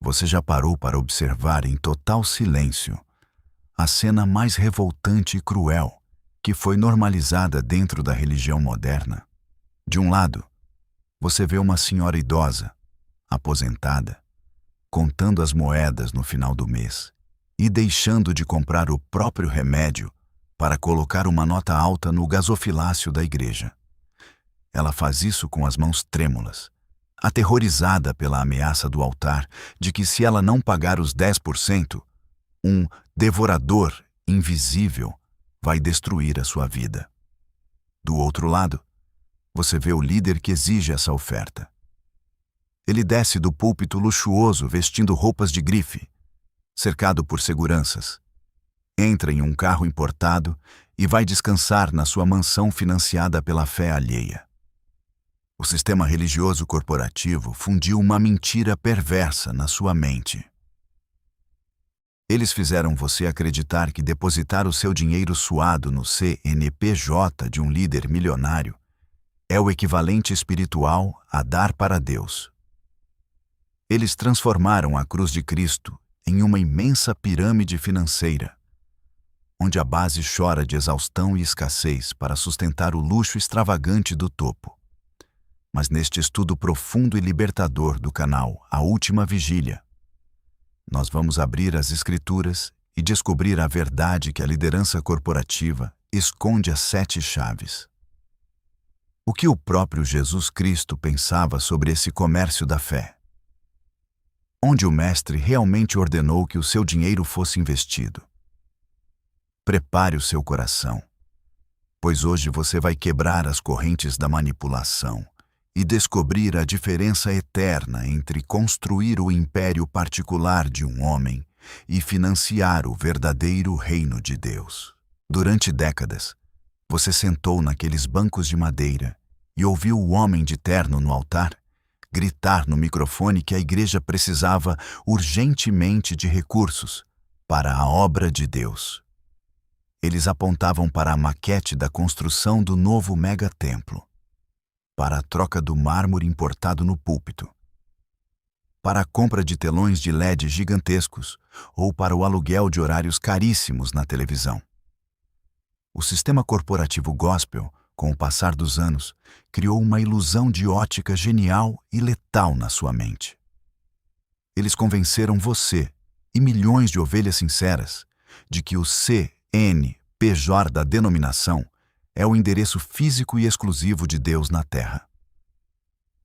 Você já parou para observar em total silêncio a cena mais revoltante e cruel que foi normalizada dentro da religião moderna? De um lado, você vê uma senhora idosa, aposentada, contando as moedas no final do mês e deixando de comprar o próprio remédio para colocar uma nota alta no gasofilácio da igreja. Ela faz isso com as mãos trêmulas, aterrorizada pela ameaça do altar de que, se ela não pagar os 10%, um devorador invisível vai destruir a sua vida. Do outro lado, você vê o líder que exige essa oferta. Ele desce do púlpito luxuoso vestindo roupas de grife, cercado por seguranças. Entra em um carro importado e vai descansar na sua mansão financiada pela fé alheia. O sistema religioso corporativo fundiu uma mentira perversa na sua mente. Eles fizeram você acreditar que depositar o seu dinheiro suado no CNPJ de um líder milionário é o equivalente espiritual a dar para Deus. Eles transformaram a cruz de Cristo em uma imensa pirâmide financeira, onde a base chora de exaustão e escassez para sustentar o luxo extravagante do topo. Mas neste estudo profundo e libertador do canal A Última Vigília, nós vamos abrir as Escrituras e descobrir a verdade que a liderança corporativa esconde as 7 chaves. O que o próprio Jesus Cristo pensava sobre esse comércio da fé? Onde o Mestre realmente ordenou que o seu dinheiro fosse investido? Prepare o seu coração, pois hoje você vai quebrar as correntes da manipulação e descobrir a diferença eterna entre construir o império particular de um homem e financiar o verdadeiro reino de Deus. Durante décadas, você sentou naqueles bancos de madeira e ouviu o homem de terno no altar gritar no microfone que a igreja precisava urgentemente de recursos para a obra de Deus. Eles apontavam para a maquete da construção do novo megatemplo, para a troca do mármore importado no púlpito, para a compra de telões de LED gigantescos ou para o aluguel de horários caríssimos na televisão. O sistema corporativo gospel, com o passar dos anos, criou uma ilusão de ótica genial e letal na sua mente. Eles convenceram você e milhões de ovelhas sinceras de que o CNPJ da denominação é o endereço físico e exclusivo de Deus na Terra.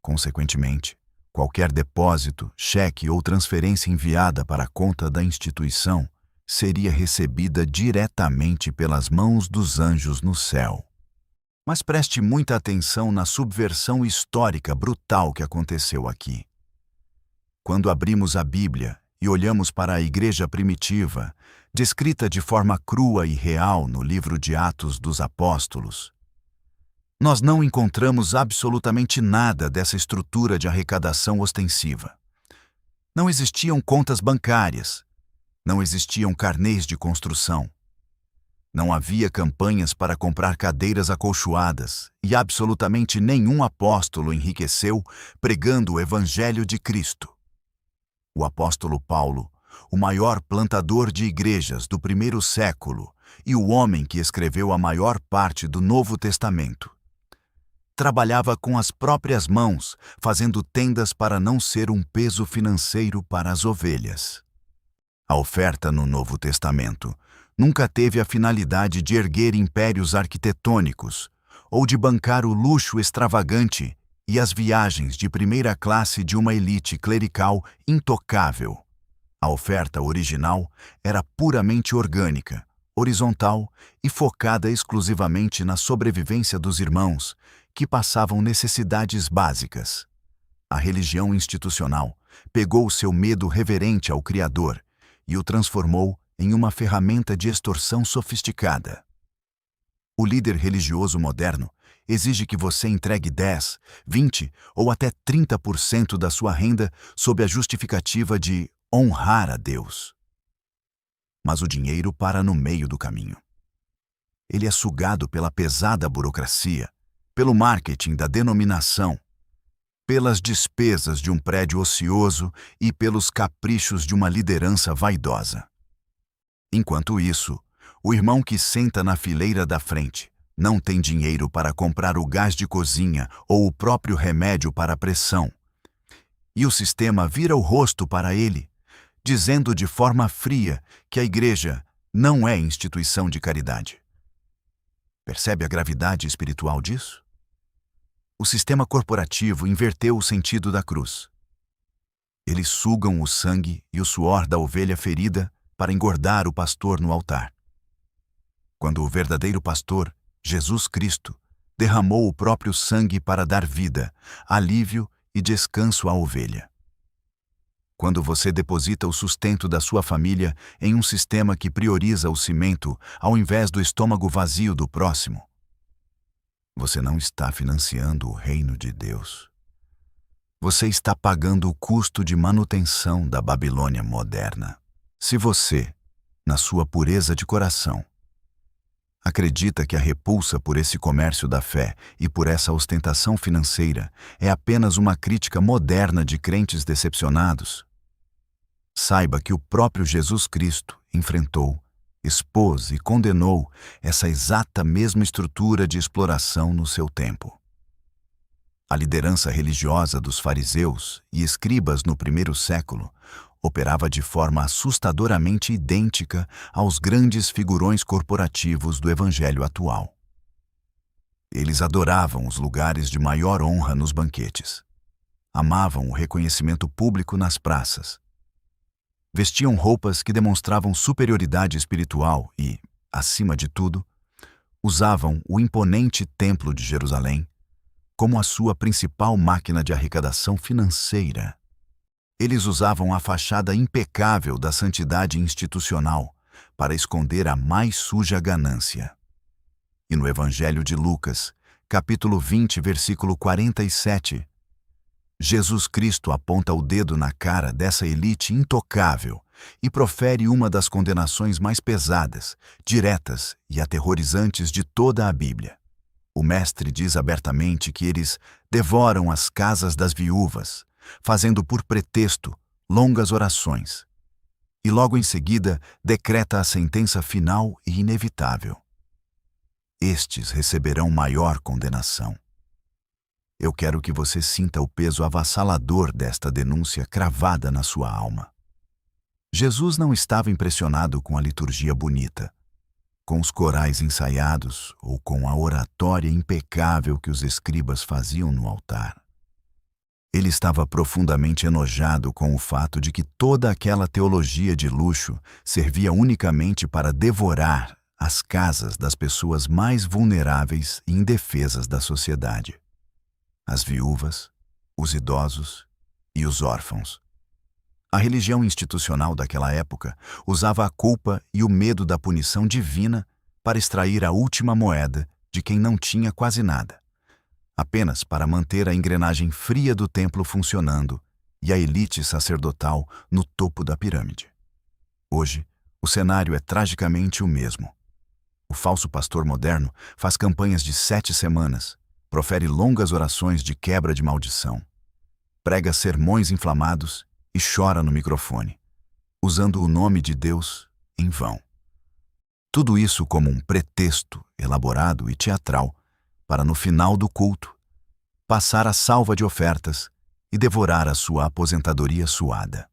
Consequentemente, qualquer depósito, cheque ou transferência enviada para a conta da instituição seria recebida diretamente pelas mãos dos anjos no céu. Mas preste muita atenção na subversão histórica brutal que aconteceu aqui. Quando abrimos a Bíblia e olhamos para a igreja primitiva, descrita de forma crua e real no livro de Atos dos Apóstolos, nós não encontramos absolutamente nada dessa estrutura de arrecadação ostensiva. Não existiam contas bancárias, não existiam carnês de construção, não havia campanhas para comprar cadeiras acolchoadas e absolutamente nenhum apóstolo enriqueceu pregando o Evangelho de Cristo. O apóstolo Paulo, o maior plantador de igrejas do primeiro século e o homem que escreveu a maior parte do Novo Testamento, trabalhava com as próprias mãos, fazendo tendas para não ser um peso financeiro para as ovelhas. A oferta no Novo Testamento nunca teve a finalidade de erguer impérios arquitetônicos ou de bancar o luxo extravagante e as viagens de primeira classe de uma elite clerical intocável. A oferta original era puramente orgânica, horizontal e focada exclusivamente na sobrevivência dos irmãos, que passavam necessidades básicas. A religião institucional pegou o seu medo reverente ao Criador e o transformou em uma ferramenta de extorsão sofisticada. O líder religioso moderno exige que você entregue 10, 20 ou até 30% da sua renda sob a justificativa de honrar a Deus. Mas o dinheiro para no meio do caminho. Ele é sugado pela pesada burocracia, pelo marketing da denominação, pelas despesas de um prédio ocioso e pelos caprichos de uma liderança vaidosa. Enquanto isso, o irmão que senta na fileira da frente não tem dinheiro para comprar o gás de cozinha ou o próprio remédio para a pressão. E o sistema vira o rosto para ele, dizendo de forma fria que a igreja não é instituição de caridade. Percebe a gravidade espiritual disso? O sistema corporativo inverteu o sentido da cruz. Eles sugam o sangue e o suor da ovelha ferida para engordar o pastor no altar. Quando o verdadeiro pastor, Jesus Cristo, derramou o próprio sangue para dar vida, alívio e descanso à ovelha. Quando você deposita o sustento da sua família em um sistema que prioriza o cimento ao invés do estômago vazio do próximo, você não está financiando o reino de Deus. Você está pagando o custo de manutenção da Babilônia moderna. Se você, na sua pureza de coração, acredita que a repulsa por esse comércio da fé e por essa ostentação financeira é apenas uma crítica moderna de crentes decepcionados, saiba que o próprio Jesus Cristo enfrentou, expôs e condenou essa exata mesma estrutura de exploração no seu tempo. A liderança religiosa dos fariseus e escribas no primeiro século operava de forma assustadoramente idêntica aos grandes figurões corporativos do evangelho atual. Eles adoravam os lugares de maior honra nos banquetes. Amavam o reconhecimento público nas praças. Vestiam roupas que demonstravam superioridade espiritual e, acima de tudo, usavam o imponente Templo de Jerusalém como a sua principal máquina de arrecadação financeira. Eles usavam a fachada impecável da santidade institucional para esconder a mais suja ganância. E no Evangelho de Lucas, capítulo 20, versículo 47, Jesus Cristo aponta o dedo na cara dessa elite intocável e profere uma das condenações mais pesadas, diretas e aterrorizantes de toda a Bíblia. O Mestre diz abertamente que eles devoram as casas das viúvas, fazendo por pretexto longas orações. E logo em seguida decreta a sentença final e inevitável. Estes receberão maior condenação. Eu quero que você sinta o peso avassalador desta denúncia cravada na sua alma. Jesus não estava impressionado com a liturgia bonita, com os corais ensaiados ou com a oratória impecável que os escribas faziam no altar. Ele estava profundamente enojado com o fato de que toda aquela teologia de luxo servia unicamente para devorar as casas das pessoas mais vulneráveis e indefesas da sociedade. As viúvas, os idosos e os órfãos. A religião institucional daquela época usava a culpa e o medo da punição divina para extrair a última moeda de quem não tinha quase nada, apenas para manter a engrenagem fria do templo funcionando e a elite sacerdotal no topo da pirâmide. Hoje, o cenário é tragicamente o mesmo. O falso pastor moderno faz campanhas de 7 semanas, profere longas orações de quebra de maldição, prega sermões inflamados e chora no microfone, usando o nome de Deus em vão. Tudo isso como um pretexto elaborado e teatral para, no final do culto, passar a salva de ofertas e devorar a sua aposentadoria suada.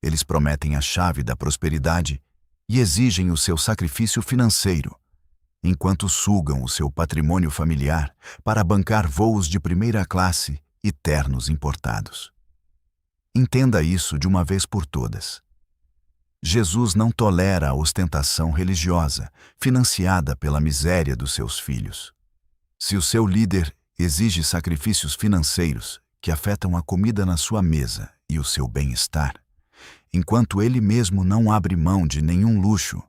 Eles prometem a chave da prosperidade e exigem o seu sacrifício financeiro, enquanto sugam o seu patrimônio familiar para bancar voos de primeira classe e ternos importados. Entenda isso de uma vez por todas. Jesus não tolera a ostentação religiosa, financiada pela miséria dos seus filhos. Se o seu líder exige sacrifícios financeiros que afetam a comida na sua mesa e o seu bem-estar, enquanto ele mesmo não abre mão de nenhum luxo,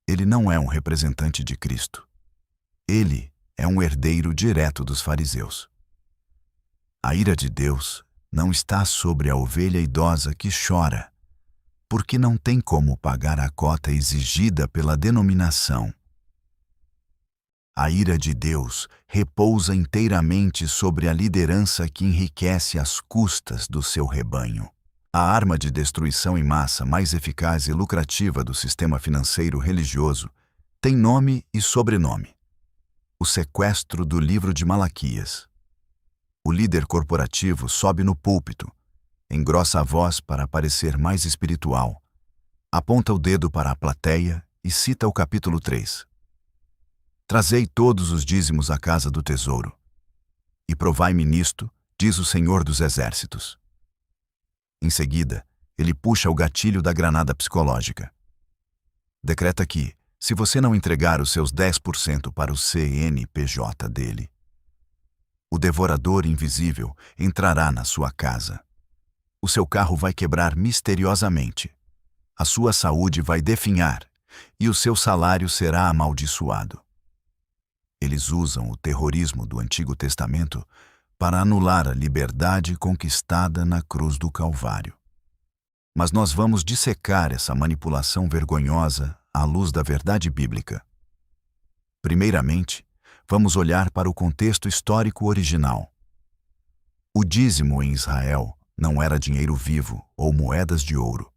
ele não é um representante de Cristo. Ele é um herdeiro direto dos fariseus. A ira de Deus não está sobre a ovelha idosa que chora, porque não tem como pagar a cota exigida pela denominação. A ira de Deus repousa inteiramente sobre a liderança que enriquece às custas do seu rebanho. A arma de destruição em massa mais eficaz e lucrativa do sistema financeiro religioso tem nome e sobrenome: o sequestro do livro de Malaquias. O líder corporativo sobe no púlpito, engrossa a voz para parecer mais espiritual, aponta o dedo para a plateia e cita o capítulo 3. Trazei todos os dízimos à casa do tesouro, e provai-me nisto, diz o Senhor dos Exércitos. Em seguida, ele puxa o gatilho da granada psicológica. Decreta que, se você não entregar os seus 10% para o CNPJ dele, o devorador invisível entrará na sua casa. O seu carro vai quebrar misteriosamente, a sua saúde vai definhar e o seu salário será amaldiçoado. Eles usam o terrorismo do Antigo Testamento para anular a liberdade conquistada na cruz do Calvário. Mas nós vamos dissecar essa manipulação vergonhosa à luz da verdade bíblica. Primeiramente, vamos olhar para o contexto histórico original. O dízimo em Israel não era dinheiro vivo ou moedas de ouro.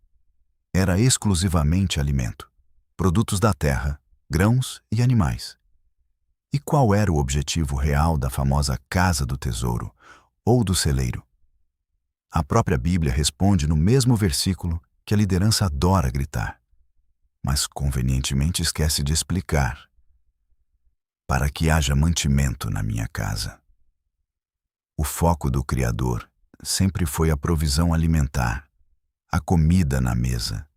Era exclusivamente alimento, produtos da terra, grãos e animais. E qual era o objetivo real da famosa casa do tesouro ou do celeiro? A própria Bíblia responde no mesmo versículo que a liderança adora gritar, mas convenientemente esquece de explicar: para que haja mantimento na minha casa. O foco do Criador sempre foi a provisão alimentar, a comida na mesa,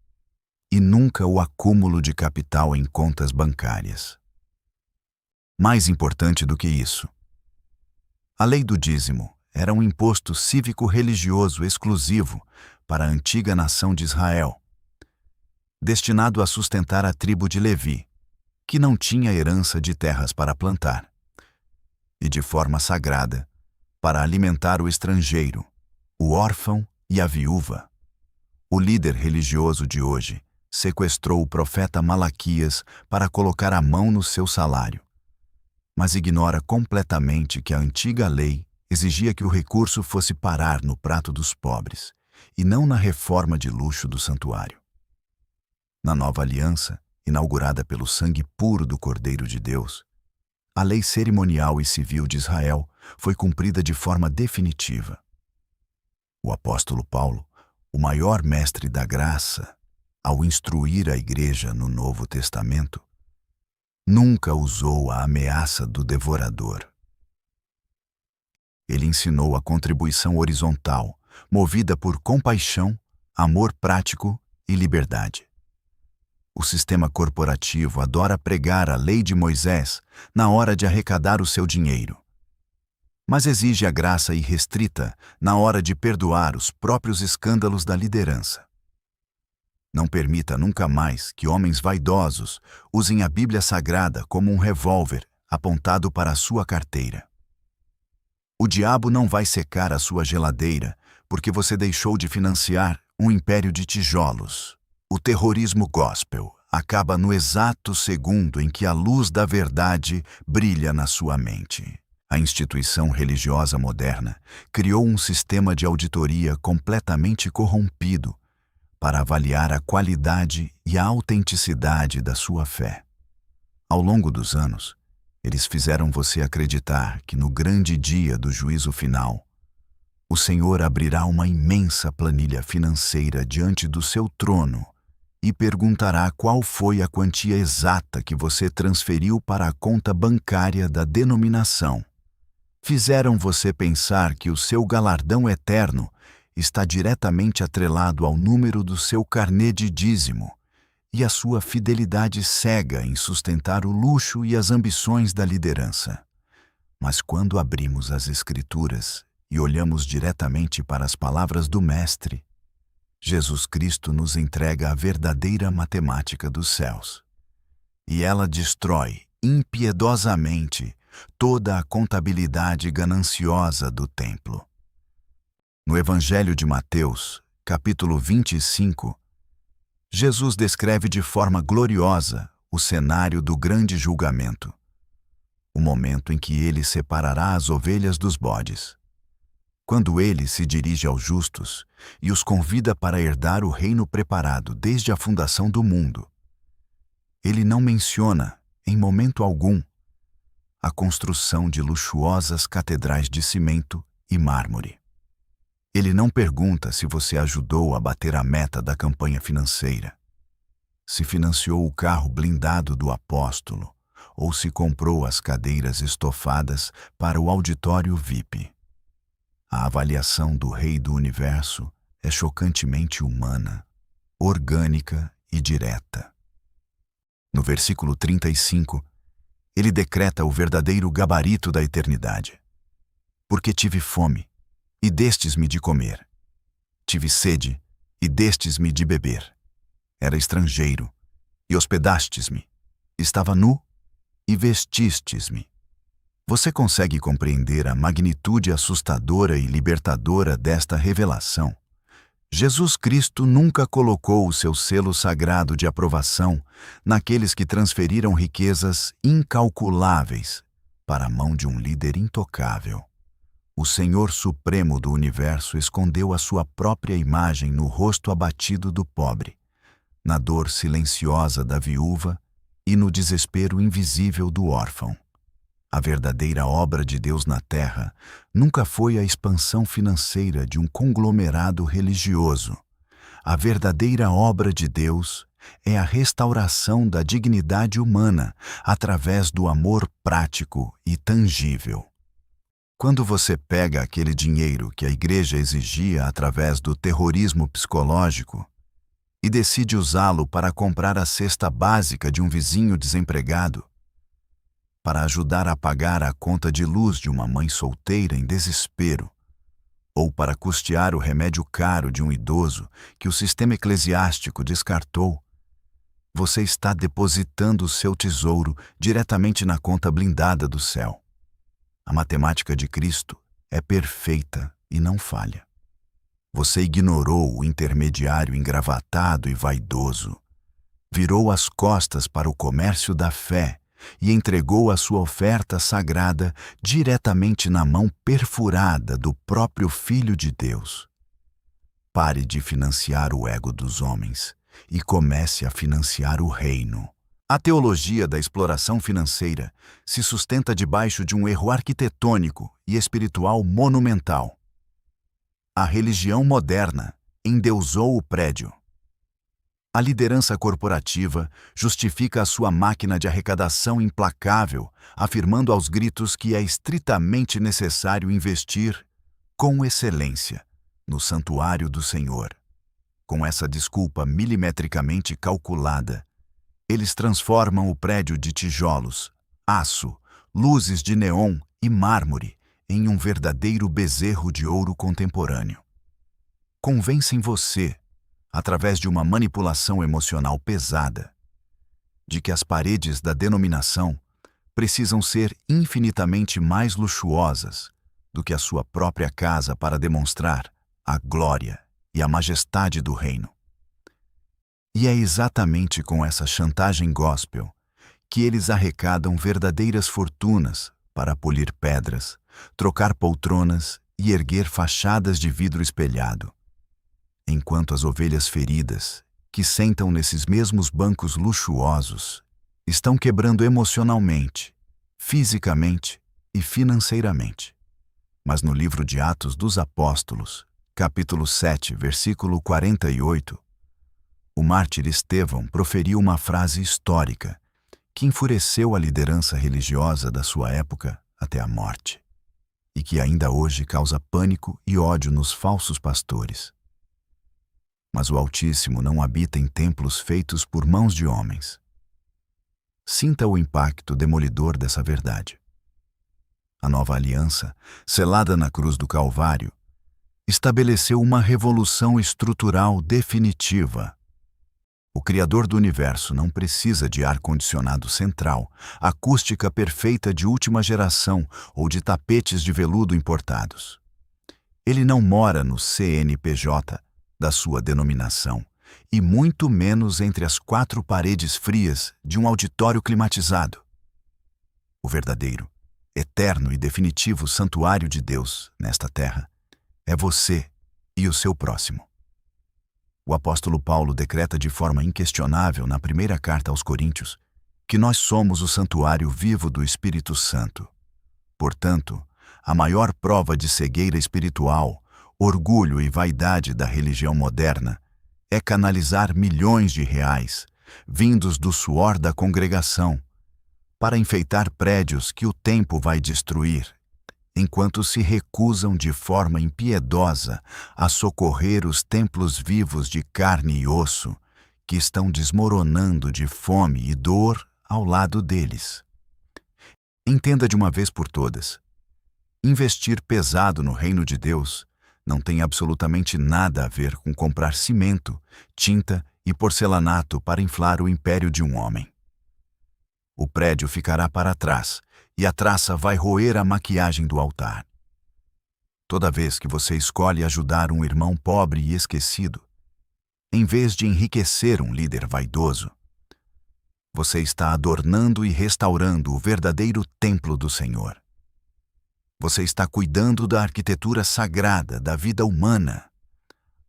e nunca o acúmulo de capital em contas bancárias. Mais importante do que isso, a lei do dízimo era um imposto cívico-religioso exclusivo para a antiga nação de Israel, destinado a sustentar a tribo de Levi, que não tinha herança de terras para plantar, e de forma sagrada, para alimentar o estrangeiro, o órfão e a viúva. O líder religioso de hoje sequestrou o profeta Malaquias para colocar a mão no seu salário, mas ignora completamente que a antiga lei exigia que o recurso fosse parar no prato dos pobres e não na reforma de luxo do santuário. Na nova aliança, inaugurada pelo sangue puro do Cordeiro de Deus, a lei cerimonial e civil de Israel foi cumprida de forma definitiva. O apóstolo Paulo, o maior mestre da graça, ao instruir a igreja no Novo Testamento, nunca usou a ameaça do devorador. Ele ensinou a contribuição horizontal, movida por compaixão, amor prático e liberdade. O sistema corporativo adora pregar a lei de Moisés na hora de arrecadar o seu dinheiro, mas exige a graça irrestrita na hora de perdoar os próprios escândalos da liderança. Não permita nunca mais que homens vaidosos usem a Bíblia Sagrada como um revólver apontado para a sua carteira. O diabo não vai secar a sua geladeira porque você deixou de financiar um império de tijolos. O terrorismo gospel acaba no exato segundo em que a luz da verdade brilha na sua mente. A instituição religiosa moderna criou um sistema de auditoria completamente corrompido para avaliar a qualidade e a autenticidade da sua fé. Ao longo dos anos, eles fizeram você acreditar que no grande dia do juízo final, o Senhor abrirá uma imensa planilha financeira diante do seu trono e perguntará qual foi a quantia exata que você transferiu para a conta bancária da denominação. Fizeram você pensar que o seu galardão eterno está diretamente atrelado ao número do seu carnê de dízimo e à sua fidelidade cega em sustentar o luxo e as ambições da liderança. Mas quando abrimos as Escrituras e olhamos diretamente para as palavras do Mestre, Jesus Cristo nos entrega a verdadeira matemática dos céus. E ela destrói impiedosamente toda a contabilidade gananciosa do templo. No Evangelho de Mateus, capítulo 25, Jesus descreve de forma gloriosa o cenário do grande julgamento. o momento em que ele separará as ovelhas dos bodes. Quando ele se dirige aos justos e os convida para herdar o reino preparado desde a fundação do mundo, ele não menciona, em momento algum, a construção de luxuosas catedrais de cimento e mármore. Ele não pergunta se você ajudou a bater a meta da campanha financeira, se financiou o carro blindado do apóstolo ou se comprou as cadeiras estofadas para o auditório VIP. A avaliação do Rei do Universo é chocantemente humana, orgânica e direta. No versículo 35, ele decreta o verdadeiro gabarito da eternidade. Porque tive fome, e destes-me de comer. Tive sede, e destes-me de beber. Era estrangeiro, e hospedastes-me. Estava nu, e vestistes-me. Você consegue compreender a magnitude assustadora e libertadora desta revelação? Jesus Cristo nunca colocou o seu selo sagrado de aprovação naqueles que transferiram riquezas incalculáveis para a mão de um líder intocável. O Senhor Supremo do Universo escondeu a sua própria imagem no rosto abatido do pobre, na dor silenciosa da viúva e no desespero invisível do órfão. A verdadeira obra de Deus na Terra nunca foi a expansão financeira de um conglomerado religioso. A verdadeira obra de Deus é a restauração da dignidade humana através do amor prático e tangível. Quando você pega aquele dinheiro que a igreja exigia através do terrorismo psicológico e decide usá-lo para comprar a cesta básica de um vizinho desempregado, para ajudar a pagar a conta de luz de uma mãe solteira em desespero, ou para custear o remédio caro de um idoso que o sistema eclesiástico descartou, você está depositando o seu tesouro diretamente na conta blindada do céu. A matemática de Cristo é perfeita e não falha. Você ignorou o intermediário engravatado e vaidoso, virou as costas para o comércio da fé e entregou a sua oferta sagrada diretamente na mão perfurada do próprio Filho de Deus. Pare de financiar o ego dos homens e comece a financiar o reino. A teologia da exploração financeira se sustenta debaixo de um erro arquitetônico e espiritual monumental. A religião moderna endeusou o prédio. A liderança corporativa justifica a sua máquina de arrecadação implacável, afirmando aos gritos que é estritamente necessário investir com excelência no santuário do Senhor. Com essa desculpa milimetricamente calculada, eles transformam o prédio de tijolos, aço, luzes de neon e mármore em um verdadeiro bezerro de ouro contemporâneo. Convencem você, através de uma manipulação emocional pesada, de que as paredes da denominação precisam ser infinitamente mais luxuosas do que a sua própria casa para demonstrar a glória e a majestade do reino. E é exatamente com essa chantagem gospel que eles arrecadam verdadeiras fortunas para polir pedras, trocar poltronas e erguer fachadas de vidro espelhado, enquanto as ovelhas feridas, que sentam nesses mesmos bancos luxuosos, estão quebrando emocionalmente, fisicamente e financeiramente. Mas no livro de Atos dos Apóstolos, capítulo 7, versículo 48, o mártir Estevão proferiu uma frase histórica que enfureceu a liderança religiosa da sua época até a morte, e que ainda hoje causa pânico e ódio nos falsos pastores. Mas o Altíssimo não habita em templos feitos por mãos de homens. Sinta o impacto demolidor dessa verdade. A nova aliança, selada na cruz do Calvário, estabeleceu uma revolução estrutural definitiva. O Criador do Universo não precisa de ar-condicionado central, acústica perfeita de última geração ou de tapetes de veludo importados. Ele não mora no CNPJ da sua denominação, e muito menos entre as quatro paredes frias de um auditório climatizado. O verdadeiro, eterno e definitivo santuário de Deus nesta terra é você e o seu próximo. O apóstolo Paulo decreta de forma inquestionável na primeira carta aos Coríntios que nós somos o santuário vivo do Espírito Santo. Portanto, a maior prova de cegueira espiritual, orgulho e vaidade da religião moderna é canalizar milhões de reais, vindos do suor da congregação, para enfeitar prédios que o tempo vai destruir, enquanto se recusam de forma impiedosa a socorrer os templos vivos de carne e osso que estão desmoronando de fome e dor ao lado deles. Entenda de uma vez por todas: investir pesado no reino de Deus não tem absolutamente nada a ver com comprar cimento, tinta e porcelanato para inflar o império de um homem. O prédio ficará para trás e a traça vai roer a maquiagem do altar. Toda vez que você escolhe ajudar um irmão pobre e esquecido, em vez de enriquecer um líder vaidoso, você está adornando e restaurando o verdadeiro templo do Senhor. Você está cuidando da arquitetura sagrada da vida humana,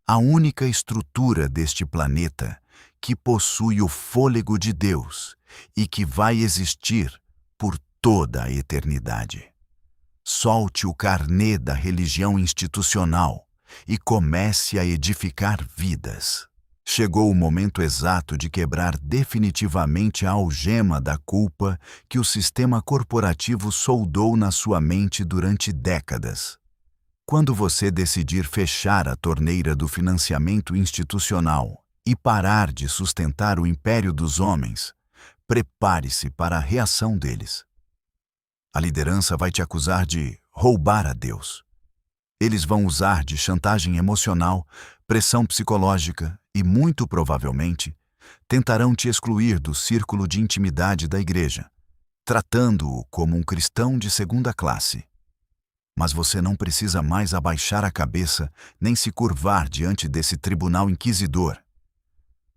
a única estrutura deste planeta que possui o fôlego de Deus e que vai existir por toda a eternidade. Solte o carnê da religião institucional e comece a edificar vidas. Chegou o momento exato de quebrar definitivamente a algema da culpa que o sistema corporativo soldou na sua mente durante décadas. Quando você decidir fechar a torneira do financiamento institucional e parar de sustentar o império dos homens, prepare-se para a reação deles. A liderança vai te acusar de roubar a Deus. Eles vão usar de chantagem emocional, pressão psicológica e, muito provavelmente, tentarão te excluir do círculo de intimidade da igreja, tratando-o como um cristão de segunda classe. Mas você não precisa mais abaixar a cabeça nem se curvar diante desse tribunal inquisidor,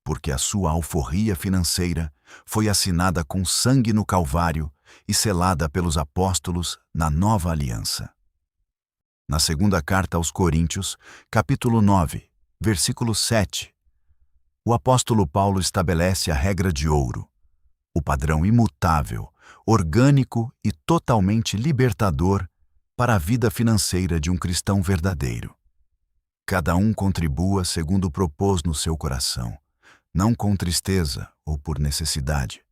porque a sua alforria financeira foi assinada com sangue no Calvário e selada pelos apóstolos na Nova Aliança. Na segunda carta aos Coríntios, capítulo 9, versículo 7, o apóstolo Paulo estabelece a regra de ouro, o padrão imutável, orgânico e totalmente libertador para a vida financeira de um cristão verdadeiro. Cada um contribua segundo propôs no seu coração, não com tristeza ou por necessidade,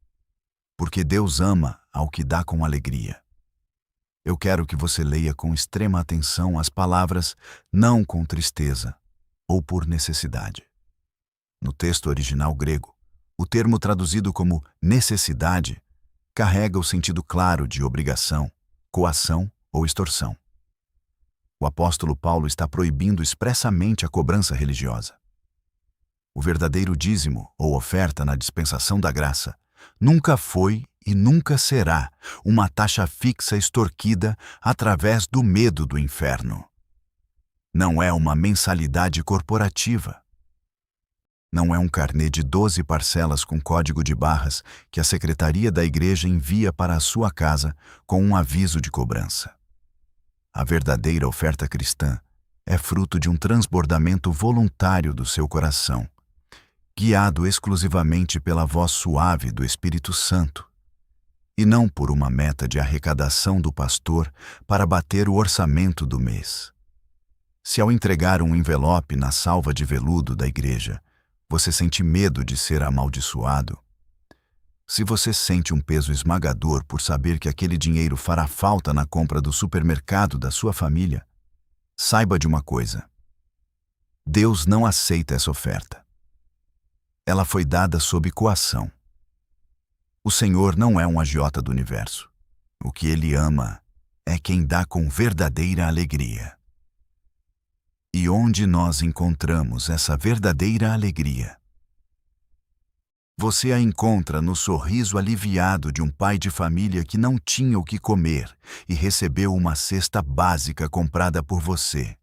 porque Deus ama ao que dá com alegria. Eu quero que você leia com extrema atenção as palavras não com tristeza ou por necessidade. No texto original grego, o termo traduzido como necessidade carrega o sentido claro de obrigação, coação ou extorsão. O apóstolo Paulo está proibindo expressamente a cobrança religiosa. O verdadeiro dízimo ou oferta na dispensação da graça nunca foi e nunca será uma taxa fixa extorquida através do medo do inferno. Não é uma mensalidade corporativa. Não é um carnê de 12 parcelas com código de barras que a secretaria da igreja envia para a sua casa com um aviso de cobrança. A verdadeira oferta cristã é fruto de um transbordamento voluntário do seu coração, guiado exclusivamente pela voz suave do Espírito Santo, e não por uma meta de arrecadação do pastor para bater o orçamento do mês. Se ao entregar um envelope na salva de veludo da igreja, você sente medo de ser amaldiçoado, se você sente um peso esmagador por saber que aquele dinheiro fará falta na compra do supermercado da sua família, saiba de uma coisa: Deus não aceita essa oferta. Ela foi dada sob coação. O Senhor não é um agiota do universo. O que Ele ama é quem dá com verdadeira alegria. E onde nós encontramos essa verdadeira alegria? Você a encontra no sorriso aliviado de um pai de família que não tinha o que comer e recebeu uma cesta básica comprada por você.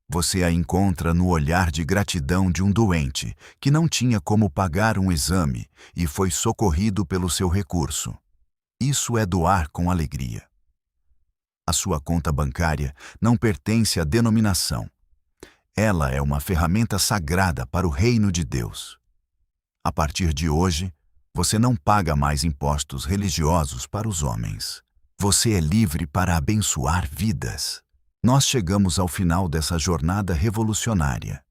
Você a encontra no olhar de gratidão de um doente que não tinha como pagar um exame e foi socorrido pelo seu recurso. Isso é doar com alegria. A sua conta bancária não pertence à denominação. Ela é uma ferramenta sagrada para o reino de Deus. A partir de hoje, você não paga mais impostos religiosos para os homens. Você é livre para abençoar vidas. Nós chegamos ao final dessa jornada revolucionária.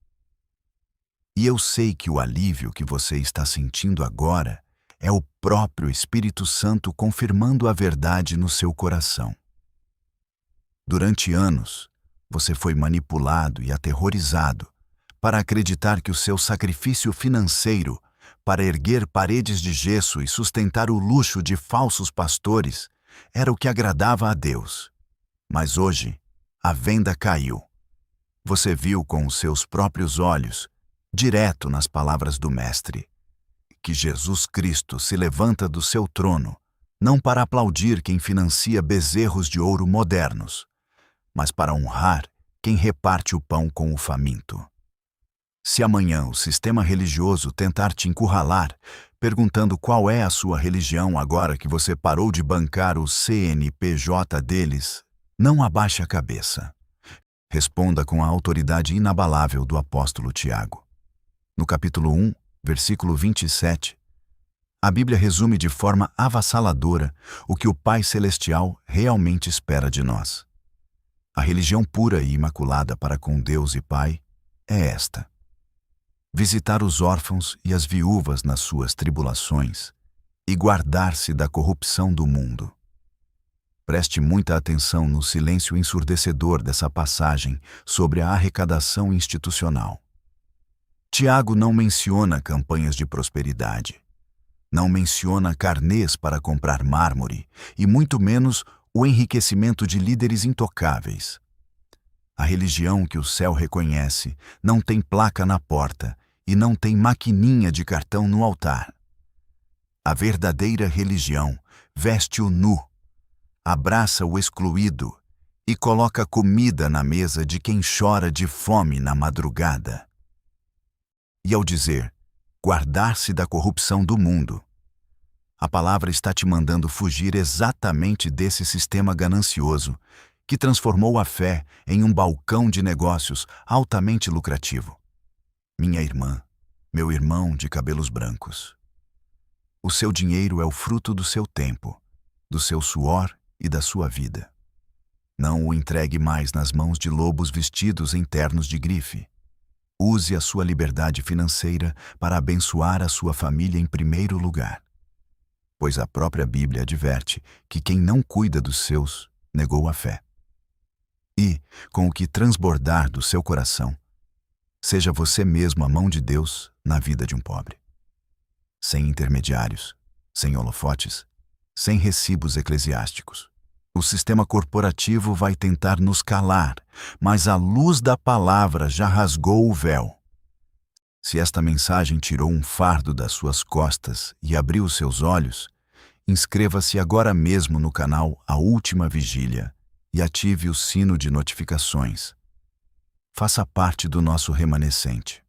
E eu sei que o alívio que você está sentindo agora é o próprio Espírito Santo confirmando a verdade no seu coração. Durante anos, você foi manipulado e aterrorizado para acreditar que o seu sacrifício financeiro para erguer paredes de gesso e sustentar o luxo de falsos pastores era o que agradava a Deus. Mas hoje, a venda caiu. Você viu com os seus próprios olhos, direto nas palavras do Mestre, que Jesus Cristo se levanta do seu trono, não para aplaudir quem financia bezerros de ouro modernos, mas para honrar quem reparte o pão com o faminto. Se amanhã o sistema religioso tentar te encurralar, perguntando qual é a sua religião agora que você parou de bancar o CNPJ deles, não abaixe a cabeça. Responda com a autoridade inabalável do apóstolo Tiago. No capítulo 1, versículo 27, a Bíblia resume de forma avassaladora o que o Pai Celestial realmente espera de nós. A religião pura e imaculada para com Deus e Pai é esta: visitar os órfãos e as viúvas nas suas tribulações e guardar-se da corrupção do mundo. Preste muita atenção no silêncio ensurdecedor dessa passagem sobre a arrecadação institucional. Tiago não menciona campanhas de prosperidade, não menciona carnês para comprar mármore e muito menos o enriquecimento de líderes intocáveis. A religião que o céu reconhece não tem placa na porta e não tem maquininha de cartão no altar. A verdadeira religião veste o nu, abraça o excluído e coloca comida na mesa de quem chora de fome na madrugada. E ao dizer, guardar-se da corrupção do mundo, a palavra está te mandando fugir exatamente desse sistema ganancioso que transformou a fé em um balcão de negócios altamente lucrativo. Minha irmã, meu irmão de cabelos brancos, o seu dinheiro é o fruto do seu tempo, do seu suor e da sua vida. Não o entregue mais nas mãos de lobos vestidos em ternos de grife. Use a sua liberdade financeira para abençoar a sua família em primeiro lugar. Pois a própria Bíblia adverte que quem não cuida dos seus, negou a fé. E, com o que transbordar do seu coração, seja você mesmo a mão de Deus na vida de um pobre. Sem intermediários, sem holofotes, sem recibos eclesiásticos. O sistema corporativo vai tentar nos calar, mas a luz da palavra já rasgou o véu. Se esta mensagem tirou um fardo das suas costas e abriu os seus olhos, inscreva-se agora mesmo no canal A Última Vigília e ative o sino de notificações. Faça parte do nosso remanescente.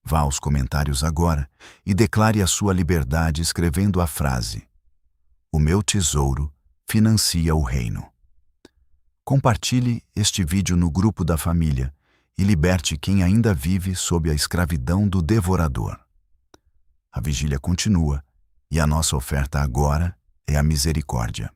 Vá aos comentários agora e declare a sua liberdade escrevendo a frase: "O meu tesouro financia o reino". Compartilhe este vídeo no grupo da família e liberte quem ainda vive sob a escravidão do devorador. A vigília continua e a nossa oferta agora é a misericórdia.